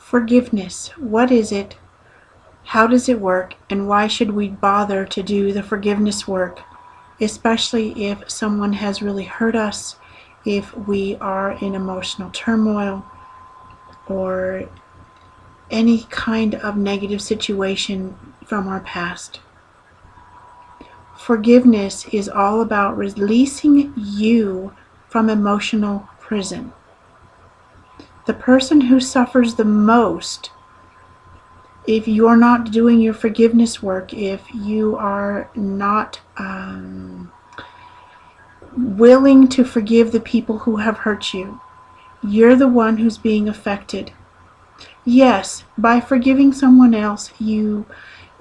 Forgiveness. What is it? How does it work? And why should we bother to do the forgiveness work? Especially if someone has really hurt us, if we are in emotional turmoil, or any kind of negative situation from our past. Forgiveness is all about releasing you from emotional prison. The person who suffers the most, if you're not doing your forgiveness work, if you are not willing to forgive the people who have hurt you, you're the one who's being affected. Yes, by forgiving someone else, you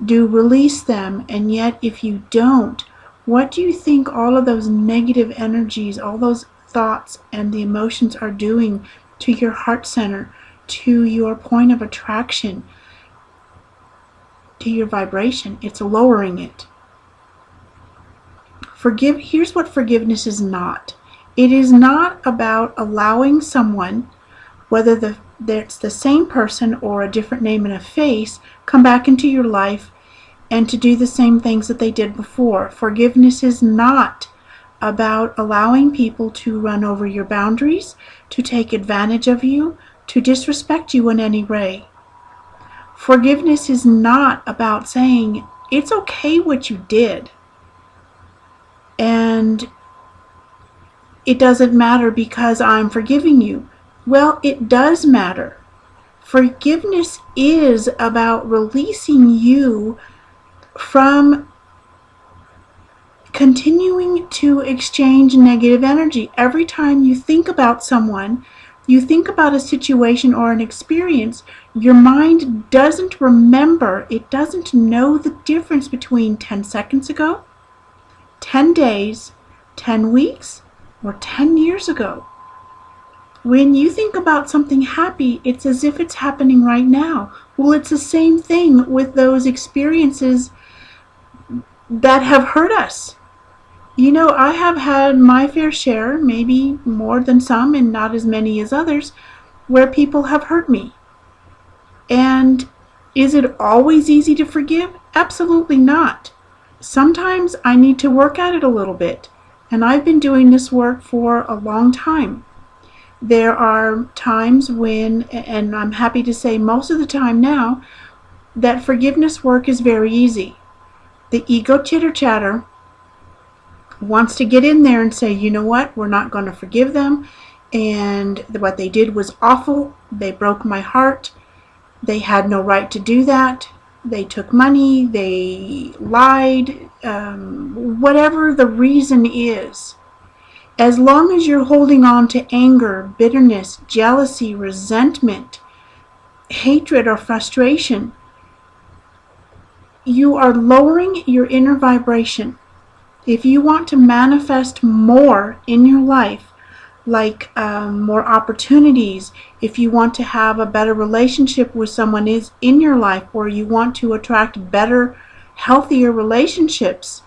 do release them, and yet if you don't, what do you think all of those negative energies, all those thoughts and the emotions are doing to your heart center, to your point of attraction, to your vibration? It's lowering it. Here's what forgiveness is not. It is not about allowing someone, whether it's the same person or a different name and a face, come back into your life and to do the same things that they did before. Forgiveness is not about allowing people to run over your boundaries, to take advantage of you, to disrespect you in any way. Forgiveness is not about saying, it's okay what you did, and it doesn't matter because I'm forgiving you. Well, it does matter. Forgiveness is about releasing you from continuing to exchange negative energy. Every time you think about someone, you think about a situation or an experience, your mind doesn't remember, it doesn't know the difference between 10 seconds ago, 10 days, 10 weeks, or 10 years ago. When you think about something happy, it's as if it's happening right now. Well, it's the same thing with those experiences that have hurt us. You know, I have had my fair share, maybe more than some and not as many as others, where people have hurt me. And is it always easy to forgive? Absolutely not. Sometimes I need to work at it a little bit, and I've been doing this work for a long time. There are times when, and I'm happy to say most of the time now, that forgiveness work is very easy. The ego chitter-chatter wants to get in there and say, you know what, we're not going to forgive them, and what they did was awful, they broke my heart, they had no right to do that, they took money, they lied, whatever the reason is. As long as you're holding on to anger, bitterness, jealousy, resentment, hatred, or frustration, you are lowering your inner vibration. If you want to manifest more in your life, like more opportunities, if you want to have a better relationship with someone is in your life, or you want to attract better, healthier relationships,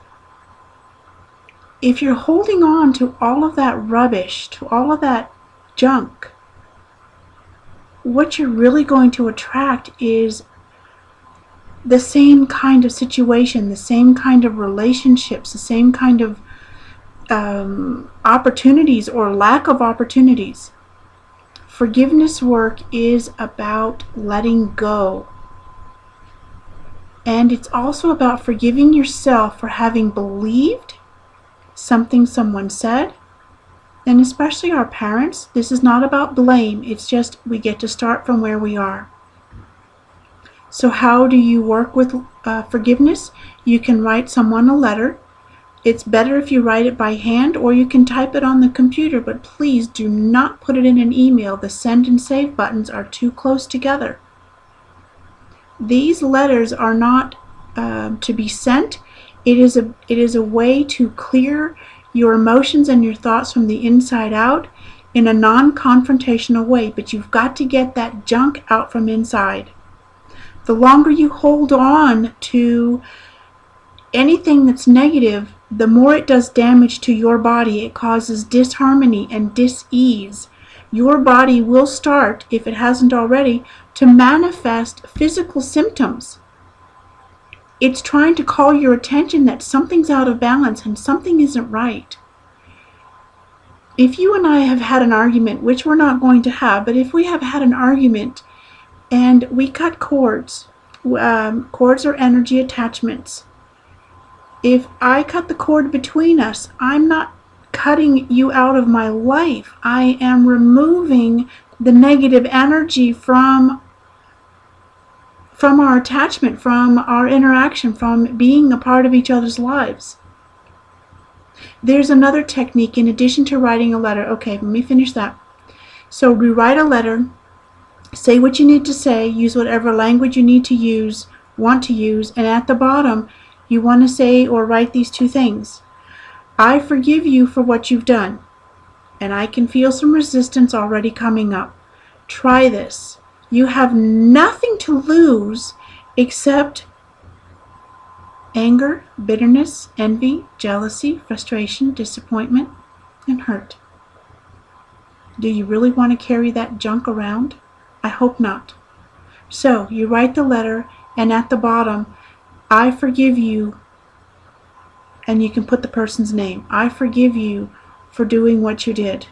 if you're holding on to all of that rubbish, to all of that junk, what you're really going to attract is the same kind of situation, the same kind of relationships, the same kind of opportunities or lack of opportunities. Forgiveness work is about letting go. And it's also about forgiving yourself for having believed something someone said, and especially our parents. This is not about blame, it's just we get to start from where we are. So how do you work with forgiveness? You can write someone a letter. It's better if you write it by hand, or you can type it on the computer, but please do not put it in an email. The send and save buttons are too close together. These letters are not to be sent. It is a way to clear your emotions and your thoughts from the inside out in a non-confrontational way, but you've got to get that junk out from inside. The longer you hold on to anything that's negative, the more it does damage to your body. It causes disharmony and dis-ease. your body will start, if it hasn't already, to manifest physical symptoms. It's trying to call your attention that something's out of balance and something isn't right. If you and I have had an argument, which we're not going to have, but if we have had an argument and we cut cords, cords are energy attachments. If I cut the cord between us, I'm not cutting you out of my life. I am removing the negative energy from our attachment, from our interaction, from being a part of each other's lives. There's another technique in addition to writing a letter. Okay, let me finish that. So rewrite a letter, say what you need to say, use whatever language you need to use, want to use, and at the bottom you want to say or write these two things. I forgive you for what you've done, and I can feel some resistance already coming up. Try this. You have nothing to lose except anger, bitterness, envy, jealousy, frustration, disappointment, and hurt. Do you really want to carry that junk around? I hope not. So you write the letter, and at the bottom, I forgive you, and you can put the person's name. I forgive you for doing what you did.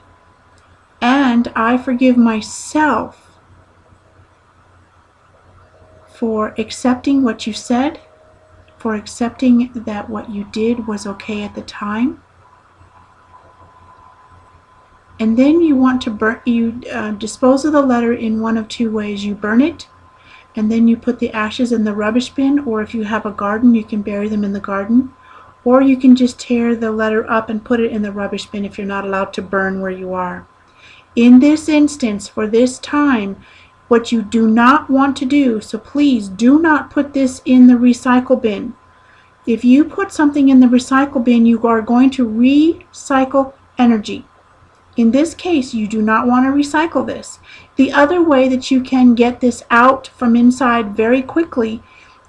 And I forgive myself for accepting what you said, for accepting that what you did was okay at the time. And then you want to dispose of the letter in one of two ways. You burn it, and then you put the ashes in the rubbish bin, or if you have a garden, you can bury them in the garden. Or you can just tear the letter up and put it in the rubbish bin if you're not allowed to burn where you are. In this instance, for this time, what you do not want to do, so please do not put this in the recycle bin. If you put something in the recycle bin, you are going to recycle energy. In this case, you do not want to recycle this. The other way that you can get this out from inside very quickly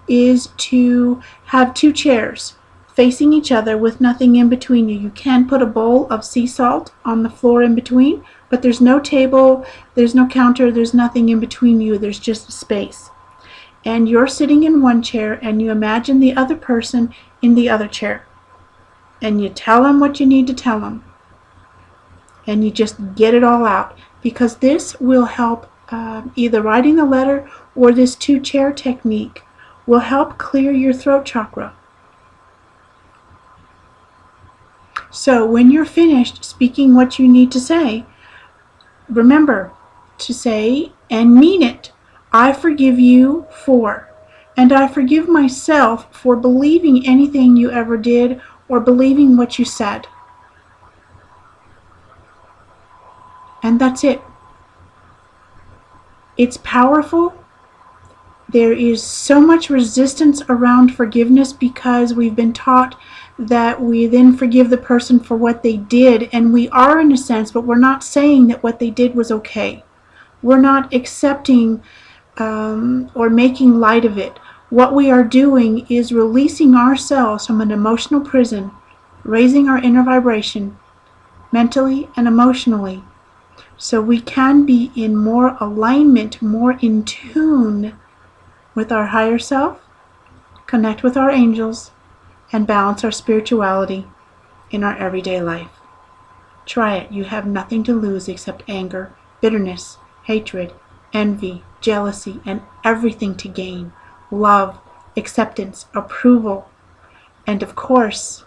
is to have two chairs facing each other with nothing in between you. You can put a bowl of sea salt on the floor in between, but there's no table, there's no counter, there's nothing in between you, there's just space. And you're sitting in one chair and you imagine the other person in the other chair. And you tell them what you need to tell them. And you just get it all out. Because this will help, either writing the letter or this two-chair technique will help clear your throat chakra. So when you're finished speaking what you need to say, remember to say and mean it. I forgive you for, and I forgive myself for believing anything you ever did or believing what you said. And that's it. It's powerful. There is so much resistance around forgiveness because we've been taught that we then forgive the person for what they did, and we are in a sense, but we're not saying that what they did was okay. We're not accepting or making light of it. What we are doing is releasing ourselves from an emotional prison, raising our inner vibration mentally and emotionally, so we can be in more alignment, more in tune with our higher self, connect with our angels, and balance our spirituality in our everyday life. Try it. You have nothing to lose except anger, bitterness, hatred, envy, jealousy, and everything to gain. Love, acceptance, approval, and of course,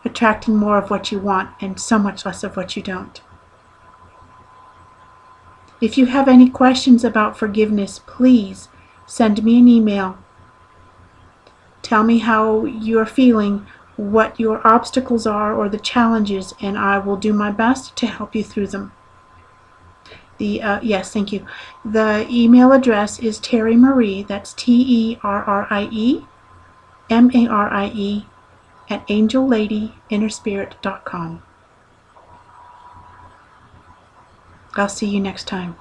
attracting more of what you want and so much less of what you don't. If you have any questions about forgiveness, please send me an email. Tell me how you're feeling, what your obstacles are or the challenges, and I will do my best to help you through them. Yes, thank you. The email address is Terrie Marie, that's TerrieMarie at AngelLadyInnerSpirit.com. I'll see you next time.